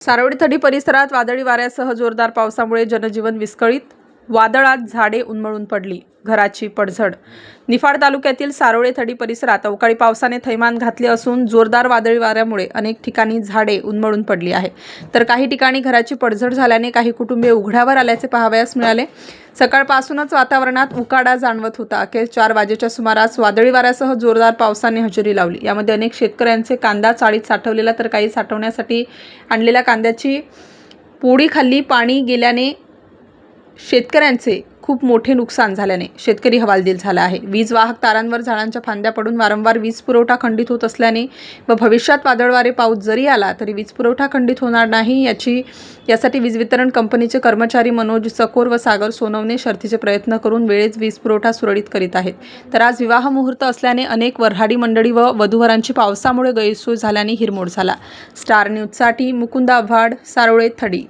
सारोळे थडी परिसरात वादळी वाऱ्यासह जोरदार पावसामुळे जनजीवन विस्कळीत. वादळात झाडे उन्मळून पडली, घराची पडझड. निफाड तालुक्यातील सारोळे थडी परिसरात अवकाळी पावसाने थैमान घातले असून जोरदार वादळी वाऱ्यामुळे अनेक ठिकाणी झाडे उन्मळून पडली आहे, तर काही ठिकाणी घराची पडझड झाल्याने काही कुटुंबीय उघड्यावर आल्याचे पाहावयास मिळाले. सकाळपासूनच वातावरणात उकाडा जाणवत होता. अखेर 4 वाजेच्या सुमारास वादळी वाऱ्यासह जोरदार पावसाने हजेरी लावली. यामध्ये अनेक शेतकऱ्यांचे कांदा चाळीत साठवलेला तर काही साठवण्यासाठी आणलेल्या कांद्याची पोळी खाल्ली. पाणी गेल्याने शेतकऱ्यांचे खूप मोठे नुकसान झाल्याने शेतकरी हवालदिल झाला आहे. वीज वाहक तारांवर झाडांच्या फांद्या पडून वारंवार वीज पुरवठा खंडित होत असल्याने व भविष्यात वादळवारे पाऊस जरी आला तरी वीज पुरवठा खंडित होणार नाही यासाठी वीज वितरण कंपनीचे कर्मचारी मनोज चकोर व सागर सोनवणे शर्थीचे प्रयत्न करून वेळेत वीज पुरवठा सुरळीत करीत आहेत. तर आज विवाह मुहूर्त असल्याने अनेक वऱ्हाडी मंडळी व वधूवरांची पावसामुळे गैरसोय झाल्याने हिरमोड झाला. स्टार न्यूजसाठी मुकुंद आव्हाड, सारोळे थडी.